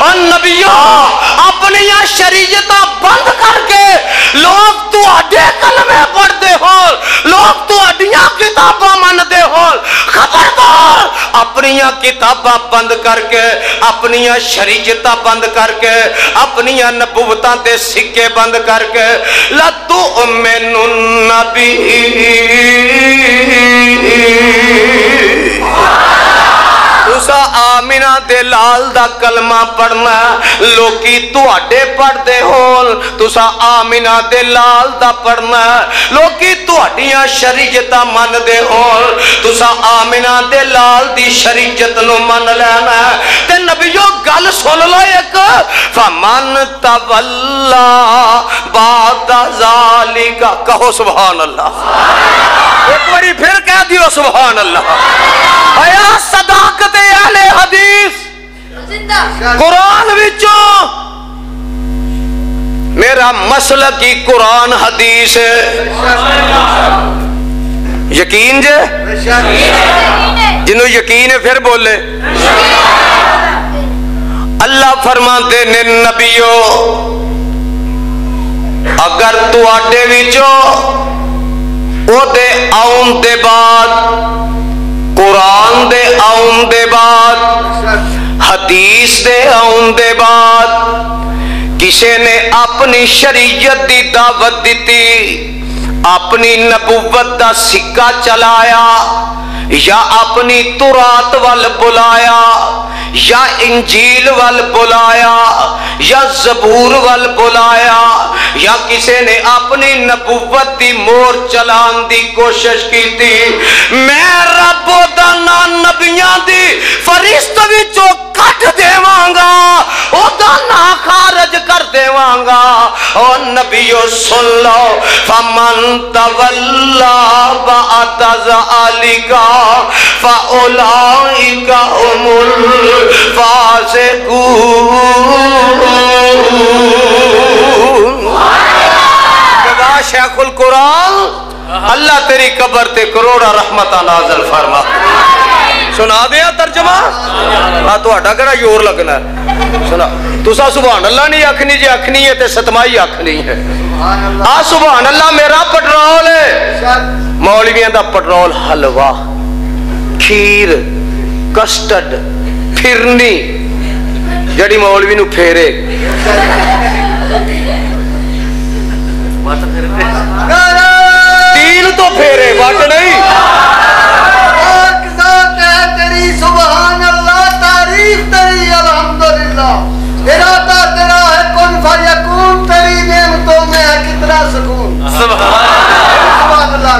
اور نبیوں اپنی شریعت بند کر کے لوگ تواڈے کلمے پڑھتے ہو، لوگ تواڈیاں کتاباں منتے ہو، خبردار اپنی کتاباں بند کر کے، اپنی شریعت بند کر کے، اپنی نبوتاں تے سکے بند کر کے لَتُؤْمِنُنَّ بِهِ تسا آمینہ دے لال دا کلمہ پڑھنا لوکی تواڈے پڑھدے ہون، تسا آمینہ دے لال دا پڑھنا لوکی تواڈیاں شریعتاں من دے ہون، تسا آمینہ دے لال دی شریعت نو من لینا تے نبیوں گل سن لو ایک فَمَن تَوَلَّا بَعْدَ ذَلِكَ کہو سبحان اللہ، ایک باری پھر کہہ دیو سبحان اللہ۔ ایا صداقت اہل حدیث قرآن وچوں میرا مسلک کی قرآن حدیث ہے، یقین جے جنہوں یقین ہے پھر بولے۔ اللہ فرماتے نے نبیو اگر تو آٹے وچوں او دے آؤن دے بعد قرآن دے آؤن دے بعد حدیث دے آؤن دے بعد کسی نے اپنی شریعت دی دعوت دیتی، اپنی نبوت دا سکہ چلایا یا اپنی تورات وال بلایا یا انجیل وال بلایا یا زبور وال بلایا یا کسی نے اپنی نبوت دی مور چلان دی کوشش کی تھی، میں رب دا نا نبیاں دی فرشت وچوں کٹ دیوانگا، او دا نا خارج کر دیوانگا۔ اور نبیو سن لو فَمَن تَوَلَّا بَعْدَ ذَلِكَ فَأُولَئِكَ هُمُ الْفَاسِقُونَ۔ شیخ القرآن اللہ تیری قبر تے کروڑا رحمتہ نازل فرما۔ سنا دیا ترجمہ تو اٹھا کرا یور لگنا ہے سنا تسا سبحان اللہ نہیں آکھنی جی آکھنی ہے تے ستمائی آکھنی ہے۔ سبحان اللہ میرا پٹرول ہے، مولویاں دا پٹرول حلوہ کھیر کسٹرڈ پھرنی جڑی مولوی نو پھیرے تین تو پھیرے واٹ نہیں۔ تیری سبحان اللہ تعریف تیری الحمدللہ، ارادہ تیرا ہے کن فیکون، تیری نعمتوں میں ہے کتنا سکون۔ سبحان اللہ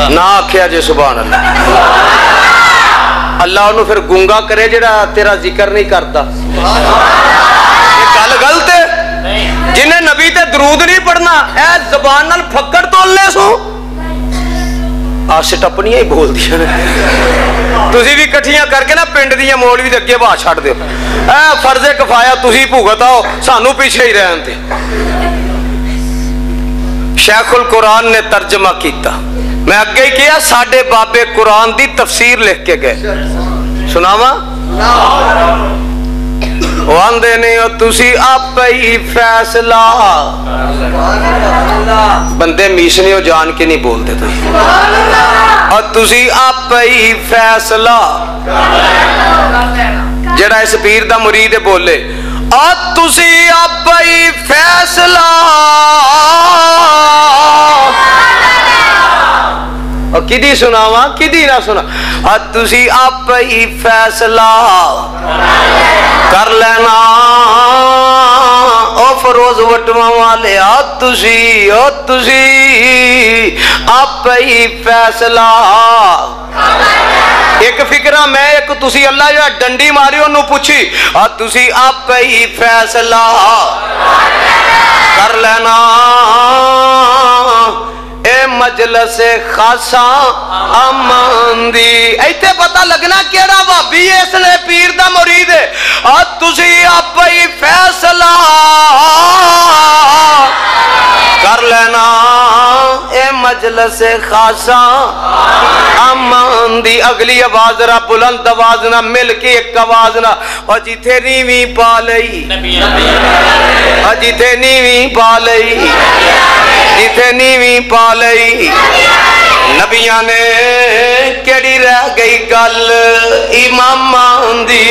نہ آکھیا جے سبحان اللہ، اللہ انہوں پھر گونگا کرے جڑا تیرا ذکر نہیں کرتا۔ یہ گل غلط ہے، جنہیں نبی تے درود نہیں پڑھنا اے زبان نال پھکڑ تولنے سو آسٹ اپنی ہی بول دیا تسی بھی کٹھیاں کر کے نا پنڈ دیاں مولوی دے اگے باہ چھڑ دیو، اے فرض کفایہ تسی بھگتاؤ سانو پیچھے ہی رہن تے۔ شیخ القرآن نے ترجمہ کیتا، میں اگے ہی کیا ساڑھے بابے قرآن دی تفسیر لکھ کے گئے سناوا واندے نہیں ہو تسی آپ ہی فیصلہ، بندے میشنی ہو جان کے نہیں بولتے تھے، اور تسی آپ ہی فیصلہ جڑا اس پیر دا مرید بولے، اور تسی آپ ہی فیصلہ اور کدی سناوا کدی نہ سنا، اور تسی آپ ہی فیصلہ کر لینا او فروز وٹواں والے، تسی آپ ہی فیصلہ۔ ایک فکرہ میں ایک تسی اللہ جو ڈنڈی ماری انہوں پوچھی، تسی آپ ہی فیصلہ کر لینا اے مجلس خاصا امان دی۔ ایتے پتہ لگنا کیڑا بھابی اس نے پیر دا مرید ہے، تسی آپ ہی فیصلہ کر لینا اے مجلس خاصا امان دی اگلی آواز ذرا بلند آواز نہ مل کے ایک آواز نہ اور جتھے نیویں پا لئی اور جتھے نیویں پا لئی جتھے نیویں پا لئی نبیاں نے کیڑی رہ گئی گل اماماں دی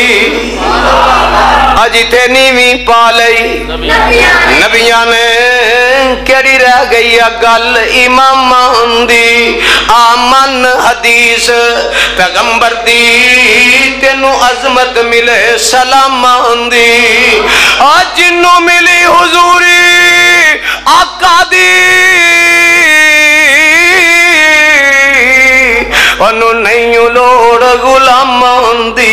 جتھے نیویں پا لئی نبیاں نے کیڑی رہ گئی گل اماماں دی آمن حدیث پیغمبر دی تینوں عظمت ملے سلاماں دی جنوں ملی حضوری آقا دی انہوں نہیں لوڑ غلاماں دی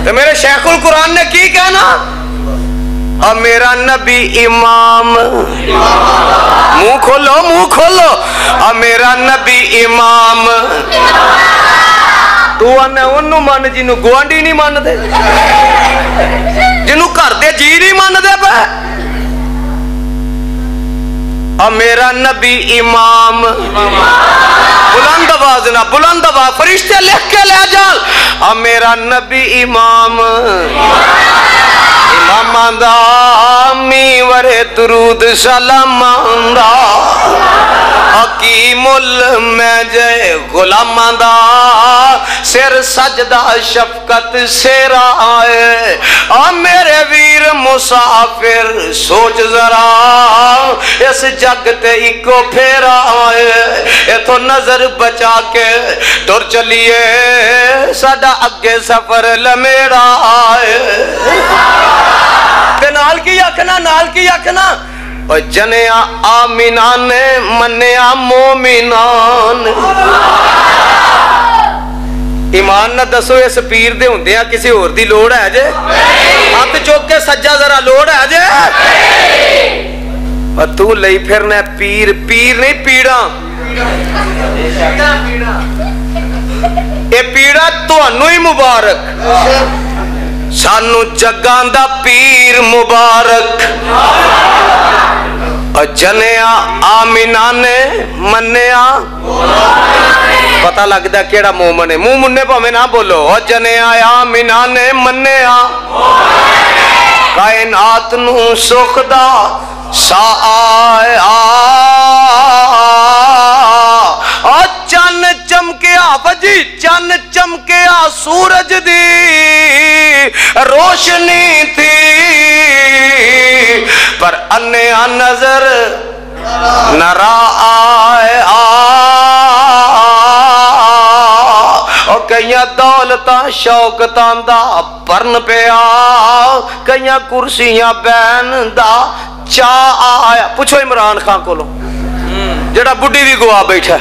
تو میرے شیخ القرآن نے کی کہنا اور میرا نبی امام منہ کھولو اور میرا نبی امام تو آنے انہوں مان جنہوں گوانڈی نہیں مان دے جنہوں کر دے جی نہیں مان دے پہ اور میرا نبی امام بلند آواز نہ بلند آواز فرشتے لکھ کے لے جان اور میرا نبی امام امام دا میور درود سلام دا حکیم المجے غلام دا سر سجدہ شفقت سیرا آئے اور میرے ویر مسافر سوچ ذرا اس جگ تے ایکو پھیرا آئے اے تو نظر بچا کے ٹر چلیے ساڈا اگے سفر لمیڑا آئے تے نال کی آکھنا اور جنیا آمینان منیا مومنان ایمان نہ دسو اس پیر دے ہوندے ہیں کسی اور دی لوڑ ہے جے ہاتھ چوک کے سجا ذرا لوڑ ہے جے اور تو لئی پھرنا پیر نہیں پیڑا اے پیڑا تو انو ہی مبارک سانو جگاں دا پیر مبارک اور جنیا آمینہ نے منیا پتہ لگتا کیڑا مومن ہے منہ مننے پا میں نہ بولو اور جنیا آمینہ نے منیا کائنات نو سکھ دا سا آیا اور چن چمکیا بجی چن چمکیا سورج دی روشنی تھی پر انیا نظر نرا آئے اور کئیاں دولتاں شوقتاں دا پرن پہ کئیاں کرسیاں بین دا چا آیا پوچھو عمران خان کو لو جڑا بڑی بھی گوا بیٹھا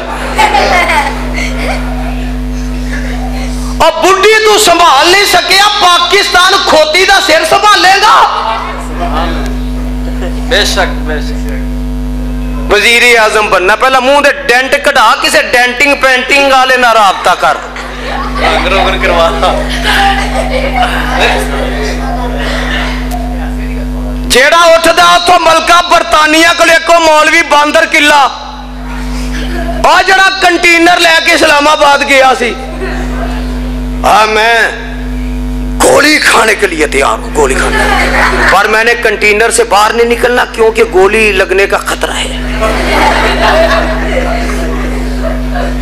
اور بڑی تو سنبھال نہیں سکیا پاکستان کھوتی دا سر سنبھال لے گا بے شک وزیر اعظم بننا پہلا منہ دے ڈینٹ کڑا کسے ڈینٹنگ پینٹنگ والے نہ رابطہ کر جیڑا اٹھ دا تو ملکہ برطانیہ کو لے کو مولوی باندر قلعہ اور جڑا کنٹینر لے کے اسلام آباد گیا سی میں گولی کھانے کے لیے تیار ہوں گولی کھانے پر میں نے کنٹینر سے باہر نہیں نکلنا کیونکہ گولی لگنے کا خطرہ ہے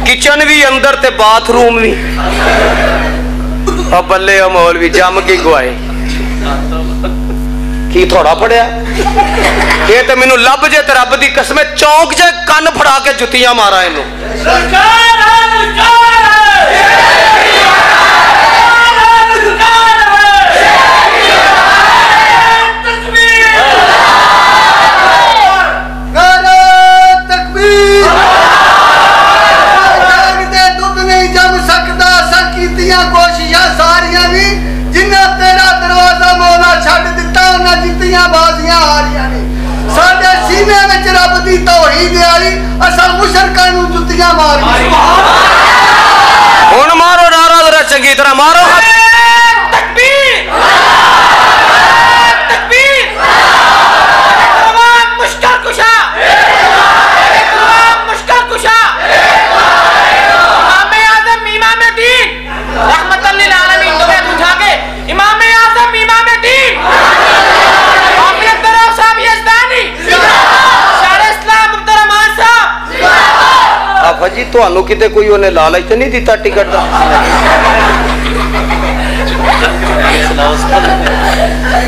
کچن بھی اندر تے باتھ روم بھی اور بلے اور مولوی جام کی گوائے کی تھوڑا پڑیا یہ تو میں لب جے تے رب دی قسم چونک جے کن پھڑا کے جتیاں مارا انہوں کوششاں ساریاں بھی جنہ تیرا دروازہ مولا چھڑ دیتا انہاں جتیاں بازیاں آ رہی ہیں ساڈے سینے وچ رب دی توحید آئی اساں مشرکاں نوں جتیاں مارنی ہن مارو نعرہ ذرا چنگی طرح مارو تکبیر تکبیر تمام مشکل کشا تمام مشکل کشا ਤੁਹਾਨੂੰ ਕਿਤੇ ਕੋਈ ਉਹਨੇ ਲਾਲਚ ਤੇ ਨਹੀਂ ਦਿੱਤਾ ਟਿਕਟ ਦਾ?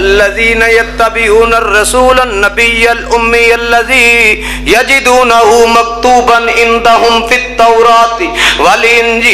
الذين يتبعون الرسول النبي الأمي الذي يجدونه مكتوبا عندهم في التوراة والإنجيل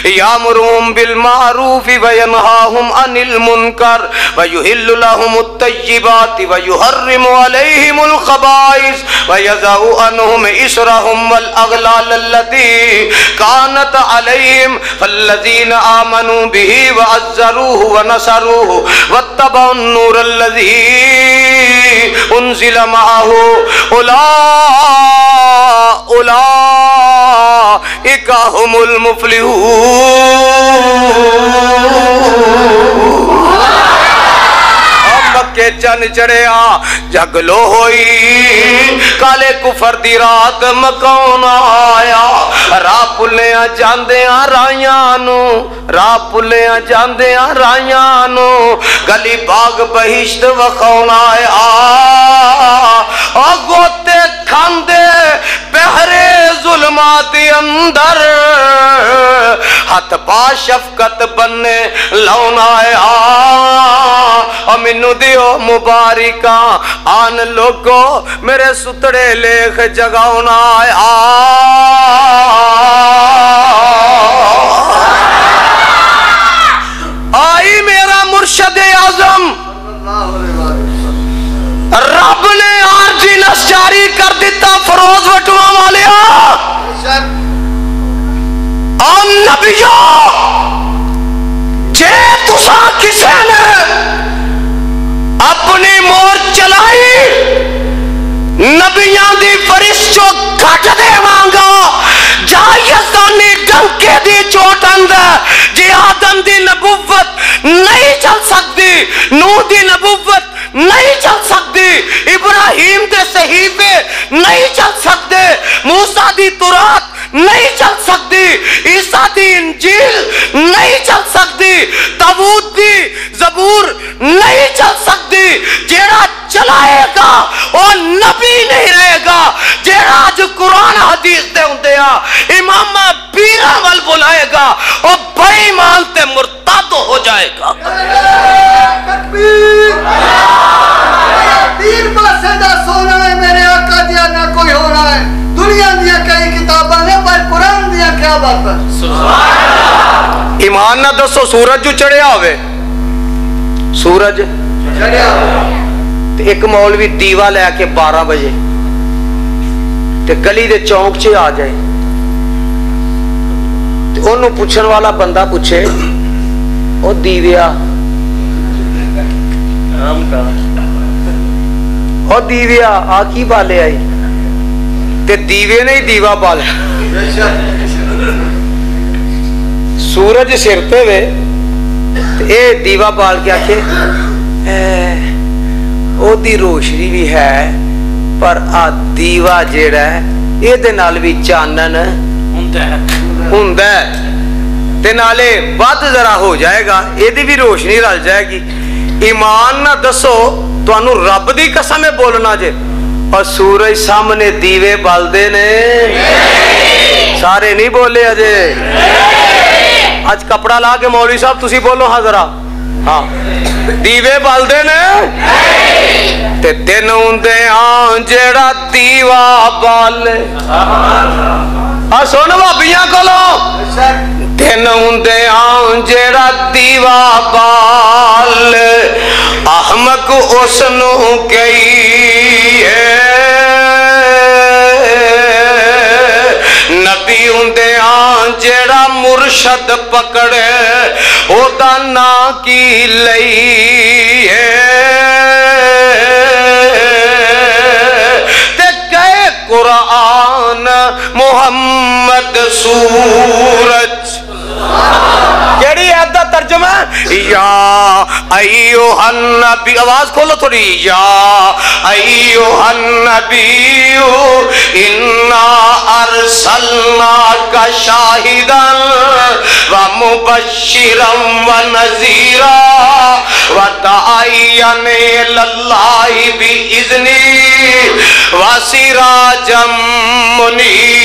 يأمرهم بالمعروف وينهاهم عن المنكر ويحل لهم الطيبات ويحرم عليهم الخبائث ويضع عنهم إصرهم والأغلال التي كانت عليهم فالذين آمنوا به وعزروه ونصروه واتبعوا النور الذي أنزل معه أولئك هم المفلحون. مکے چن چڑھیا جگ لو ہوئی کالے کفر دی رات مکون آیا. راہ پلیاں جاندیاں رائیاں نو راہ پلیاں جاندیاں رائیاں نو گلی باغ بہشت وخون آیا. گوتے کھاندے پہرے ظلمات اندر ہاتھ پا شفقت بننے لون آیا. مینو دیو مبارکاں آن لوگو میرے ستڑے لیخ جگاؤنا آیا. آئی میرا مرشد اعظم رب نے آرجی نس جاری کر دیتا فروز وٹوا والیا. آن نبیو جے تسا کسے نے اپنی مور چلائی نبیاں دی فرش چو گھٹ دے مانگا جا یزدانی ڈنکے دی چوٹ اندر جی آدم دی نبوت نہیں چل سکتی نوح دی نبوت نہیں چل سکتی ابراہیم دے صحیفے نہیں چل سکتے موسیٰ دی تورات نہیں چل سکتی عیسیٰ دی انجیل نہیں چل سکتی، تابوت دی زبور نہیں چل سکتی، جیڑا چلائے گا وہ نبی نہیں رہے گا، جیڑا جو قرآن حدیث دے ہوندے امام پیرہ وال بلائے گا وہ بے ایمان تے مرتد ہو جائے گا۔ تکبیر! تین پاسے دا سونا ہے میرے آقا دیا نہ کوئی ہونا ہے، دنیا دیا کئی کتاباں نے پر قرآن دیا کیا بات ہے؟ ایمان نہ دسو سورج جو چڑھیا ہوئے، سورج چڑھیا ایک مولوی دیوا لے کے 12 بجے تے گلی دے چونک چے آ جائے تے انہوں پوچھن والا بندہ پوچھے او دیویا او دیویا آ کی بالے آئی تے دیوے نے ہی دیوا بالا، سورج سرتے ہوئے اے دیوا بال کے آکھے او دی روشنی بھی ہے پر آ دیوا جیڑا ہے اے دے نال بھی چانن ہوندا ہے تے نالے ود ذرا ہو جائے گا، اے دی بھی روشنی رل جائے گی۔ ایمان نہ دسو تانوں رب دی قسم ہے بولنا جے اور سورج سامنے دیوے بلدے نے، سارے نہیں بولے اجے، آج کپڑا لا کے مولوی صاحب تسی بولو ہاں ذرا، ہاں دیوے بلدے نے تے دن ہوندے آن جیڑا دیوا بالے، سن بھابیاں کولو دن ہوندے آن جیڑا دیوا بال احمق اس نو کئی نبی ہوندے آن جیڑا مرشد پکڑے او دا نا کی لئی تے کہے قرآن محمد سورج کیڑی عید دا ترجمہ یا ایوہ النبی، آواز کھولو تھوڑی، یا ایوہ النبی انا ارسلناک شاہدا ومبشرا ونذیرا وداعیا الاللہ باذنہ وسراجا منیرا۔